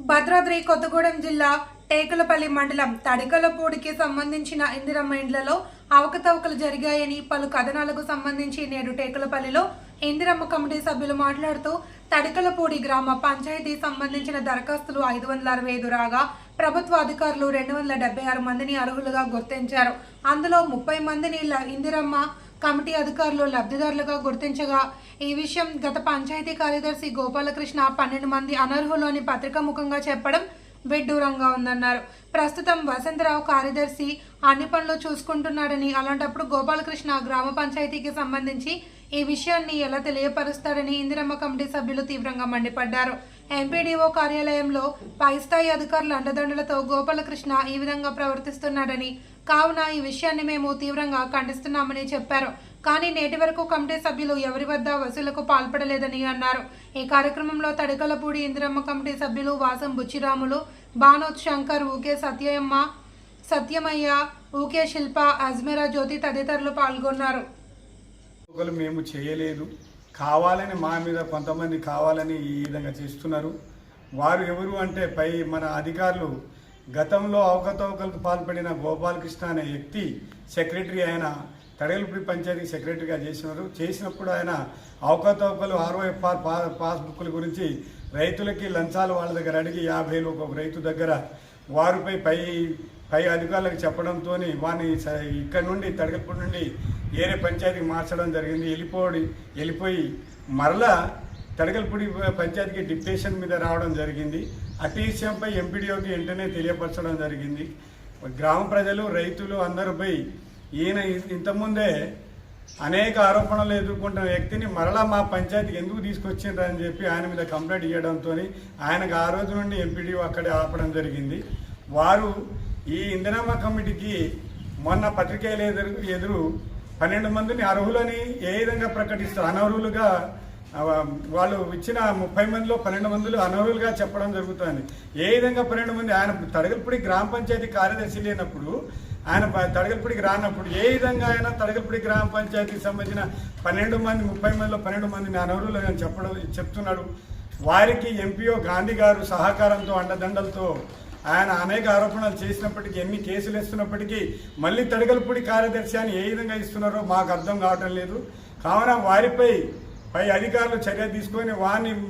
భద్రాద్రి కొత్తగూడెం జిల్లా టేకులపల్లి మండలం తడికలపూడికి సంబంధించిన ఇందిరమ్మ ఇండ్లలో అవకతవకలు జరిగాయని పలు కథనాలకు సంబంధించి నేడు టేకులపల్లిలో ఇందిరమ్మ కమిటీ సభ్యులు మాట్లాడుతూ తడికలపూడి గ్రామ పంచాయతీ సంబంధించిన దరఖాస్తులు 565 రాగా ప్రభుత్వ అధికారులు 276 మందిని అర్హులుగా గుర్తించారు. అందులో 30 మందిని ఇందిరమ్మ కమిటీ అధికారులు లబ్ధిదారులుగా గుర్తించగా ఈ విషయం గత పంచాయతీ కార్యదర్శి గోపాలకృష్ణ 12 మంది అనర్హులు అని పత్రికాముఖంగా చెప్పడం విడ్డూరంగా ఉందన్నారు. ప్రస్తుతం వసంతరావు కార్యదర్శి అన్ని పనులు చూసుకుంటున్నాడని, అలాంటప్పుడు గోపాలకృష్ణ గ్రామ పంచాయతీకి సంబంధించి ఈ విషయాన్ని ఎలా తెలియపరుస్తాడని ఇందిరమ్మ కమిటీ సభ్యులు తీవ్రంగా మండిపడ్డారు. ఎంపీడీఓ కార్యాలయంలో పై స్థాయి అధికారుల అండదండలతో గోపాలకృష్ణ ఈ విధంగా ప్రవర్తిస్తున్నాడని, కావున ఈ విషయాన్ని మేము తీవ్రంగా ఖండిస్తున్నామని చెప్పారు. కానీ నేటి వరకు కమిటీ సభ్యులు ఎవరి వద్ద వసూలకు పాల్పడలేదని అన్నారు. ఈ కార్యక్రమంలో తడికలపూడి ఇందిరమ్మ కమిటీ సభ్యులు వాసం బుచ్చిరాములు, బానోత్ శంకర్, ఊకే సత్యమయ్య, ఊకే శిల్ప, అజ్మీరా జ్యోతి తదితరులు పాల్గొన్నారు. మేము చేయలేదు, కావాలని మా మీద కొంతమంది కావాలని ఈ విధంగా చేస్తున్నారు. వారు ఎవరు అంటే పై మన అధికారులు గతంలో అవకతవకలకు పాల్పడిన గోపాలకృష్ణ అనే వ్యక్తి సెక్రటరీ, ఆయన తడగలపూడి పంచాయతీ సెక్రటరీగా చేసినప్పుడు ఆయన అవకతవకలు ROFR పాస్బుక్ల గురించి రైతులకి లంచాలు వాళ్ళ దగ్గర అడిగి 50,000 ఒక రైతు దగ్గర వారిపై పై అధికారులకు చెప్పడంతో వారిని ఇక్కడ నుండి తడగలపూడి నుండి వేరే పంచాయతీకి మార్చడం జరిగింది. వెళ్ళిపోయి మరలా తడగలపూడి పంచాయతీకి డిప్యుటేషన్ మీద రావడం జరిగింది. అటు విషయంపై ఎంపీడీఓకి వెంటనే తెలియపరచడం జరిగింది. గ్రామ ప్రజలు, రైతులు అందరిపై ఈయన ఇంతకుముందే అనేక ఆరోపణలు ఎదుర్కొంటున్న వ్యక్తిని మరలా మా పంచాయతీకి ఎందుకు తీసుకొచ్చిండ్రు అని చెప్పి ఆయన మీద కంప్లైంట్ ఇవ్వడంతో ఆయనకు ఆ రోజు నుండి ఎంపీడీఓ అక్కడే ఆపడం జరిగింది. వారు ఈ ఇందిరమ్మ కమిటీకి మొన్న పత్రికేయుల ఎదురు 12 మందిని అర్హులని ఏ విధంగా ప్రకటిస్తారు, అనర్హులుగా వాళ్ళు ఇచ్చిన 30 మందిలో 12 మందిలో అనర్హులుగా చెప్పడం జరుగుతుంది. ఏ విధంగా 12 మంది, ఆయన తడగలపూడి గ్రామ పంచాయతీ కార్యదర్శి లేనప్పుడు, ఆయన తడగలపూడికి రానప్పుడు ఏ విధంగా ఆయన తడగలపూడి గ్రామ పంచాయతీకి సంబంధించిన 12 మంది 30 మందిలో 12 మందిని అనర్హులు అని చెప్తున్నాడు. వారికి ఎంపీఓ గాంధీ గారు సహకారంతో అండదండలతో ఆయన అనేక ఆరోపణలు చేసినప్పటికీ, ఎన్ని కేసులు ఇస్తున్నప్పటికీ మళ్ళీ తడగలపూడి కార్యదర్శి అని ఏ విధంగా ఇస్తున్నారో మాకు అర్థం కావటం లేదు. కావున పై అధికారులు చర్య తీసుకొని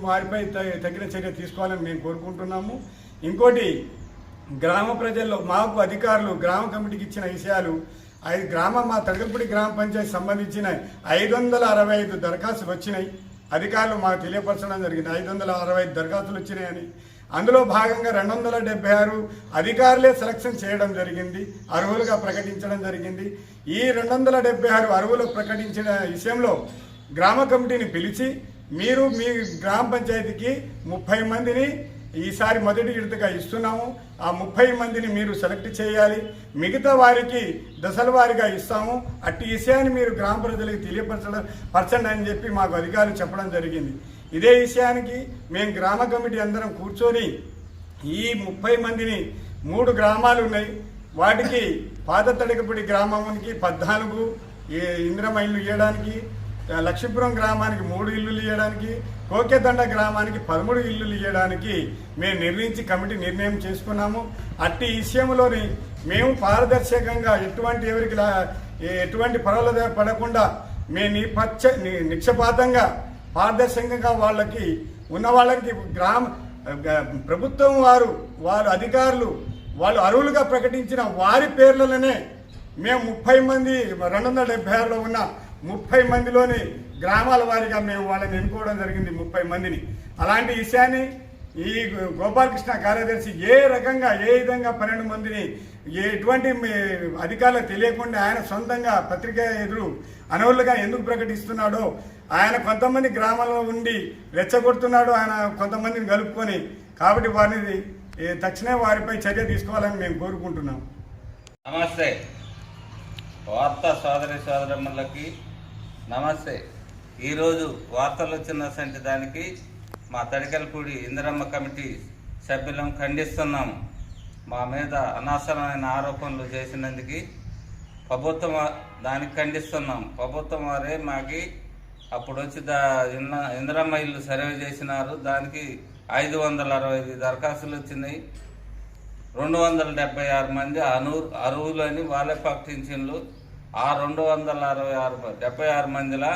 వారిపై తగిన చర్య తీసుకోవాలని మేము కోరుకుంటున్నాము. ఇంకోటి, గ్రామ ప్రజల్లో మాకు అధికారులు గ్రామ కమిటీకి ఇచ్చిన విషయాలు మా తడగలపూడి గ్రామ పంచాయతీ సంబంధించిన 565 దరఖాస్తులు వచ్చినాయి. అధికారులు మాకు తెలియపరచడం జరిగింది. 565 దరఖాస్తులు వచ్చినాయని. అందులో భాగంగా 276 అధికారులే సెలక్షన్ చేయడం జరిగింది, అర్హులుగా ప్రకటించడం జరిగింది. ఈ 276 అర్హులు ప్రకటించిన విషయంలో గ్రామ కమిటీని పిలిచి మీరు మీ గ్రామ పంచాయతీకి 30 మందిని ఈసారి మొదటి విడతగా ఇస్తున్నాము, ఆ 30 మందిని మీరు సెలెక్ట్ చేయాలి, మిగతా వారికి దశల వారీగా ఇస్తాము, అట్టి విషయాన్ని మీరు గ్రామ ప్రజలకు తెలియపరచండి అని చెప్పి మాకు అధికారులు చెప్పడం జరిగింది. ఇదే విషయానికి మేము గ్రామ కమిటీ అందరం కూర్చొని ఈ 30 మందిని 3 గ్రామాలు ఉన్నాయి, వాటికి పాత తడగపూడి గ్రామానికి 14 ఇందిరమ్మ ఇల్లు ఇవ్వడానికి, లక్ష్మీపురం గ్రామానికి 3 ఇల్లులు ఇవ్వడానికి, కోకేదండ గ్రామానికి 13 ఇల్లులు ఇవ్వడానికి మేము కమిటీ నిర్ణయం చేసుకున్నాము. అట్టి విషయంలోని మేము పారదర్శకంగా ఎటువంటి పొరలు పడకుండా మేము నిక్షపాతంగా పారదర్శకంగా వాళ్ళకి ప్రభుత్వం వారు అధికారులు వాళ్ళు అర్హులుగా ప్రకటించిన వారి పేర్లలోనే మేము 30 మంది 276లో ఉన్న 30 మందిలోని గ్రామాల వారీగా మేము వాళ్ళని ఎన్నుకోవడం జరిగింది, 30 మందిని. అలాంటి విషయాన్ని ఈ గోపాలకృష్ణ కార్యదర్శి ఏ విధంగా 12 మందిని ఎటువంటి అధికారులకు తెలియకుండా ఆయన సొంతంగా పత్రిక ఎదురు అనర్హులుగా ఎందుకు ప్రకటిస్తున్నాడో, ఆయన కొంతమంది గ్రామాల్లో ఉండి రెచ్చగొడుతున్నాడు, ఆయన కొంతమందిని కలుపుకొని. కాబట్టి వారిని తక్షణమే వారిపై చర్య తీసుకోవాలని మేము కోరుకుంటున్నాం. నమస్తే వార్తా సోదరమ్మలకి నమస్తే. ఈరోజు వార్తలు వచ్చిన దానికి మా తడికలపూడి ఇందిరమ్మ కమిటీ సభ్యులం ఖండిస్తున్నాము. మా మీద అనవసరమైన ఆరోపణలు చేసినందుకు ప్రభుత్వం దానికి ఖండిస్తున్నాం. ప్రభుత్వం వారే మాకి అప్పుడు వచ్చి ఇందిరమ్మ ఇల్లు సర్వే చేసినారు, దానికి 565 దరఖాస్తులు వచ్చినాయి. 276 మంది అర్హులని వాళ్ళే ప్రకటించిండ్రు. ఆ 276 మందిలో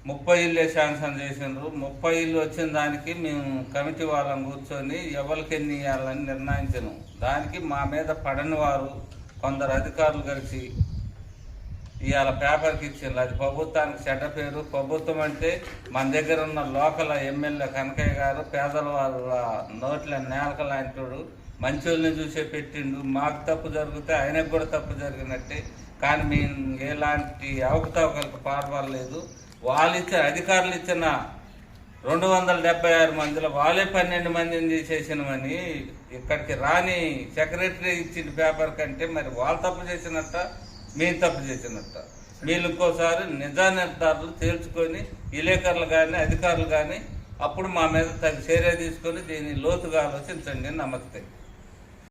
30 ఇళ్ళే శాంక్షన్ చేసిండ్రు. 30 ఇళ్ళు వచ్చిన దానికి మేము కమిటీ వాళ్ళని కూర్చొని ఎవరికి ఎన్ని ఇవ్వాలని నిర్ణయించాము. దానికి మా మీద పడని వారు కొందరు అధికారులు కలిసి ఇవాళ పేపర్కి ఇచ్చిండ్రు. అది ప్రభుత్వానికి చెడ్డ పేరు. ప్రభుత్వం అంటే మన దగ్గర ఉన్న లోకల్ ఎమ్మెల్యే కనకయ్య గారు పేదల వాళ్ళ నోట్ల నేలక లాంటివాడు, మంచోళ్ళని చూసే పెట్టిండు. మాకు తప్పు జరిగితే ఆయనకు కూడా తప్పు జరిగినట్టే. కానీ మేము ఎలాంటి అవకతవకలకు పాల్పడలేదు. వాళ్ళు ఇచ్చిన అధికారులు ఇచ్చిన 276 మందిలో వాళ్ళే 12 మందిని తీసేసినమని ఇక్కడికి రాని సెక్రటరీ ఇచ్చిన పేపర్ కంటే మరి వాళ్ళు తప్పు చేసినట్ట, మేము తప్పు చేసినట్ట. వీళ్ళు ఇంకోసారి నిజా నిర్ధారణలు తేల్చుకొని విలేకరులు కానీ అధికారులు కానీ అప్పుడు మా మీద తగు చర్య తీసుకొని దీన్ని లోతుగా ఆలోచించండి. నమస్తే.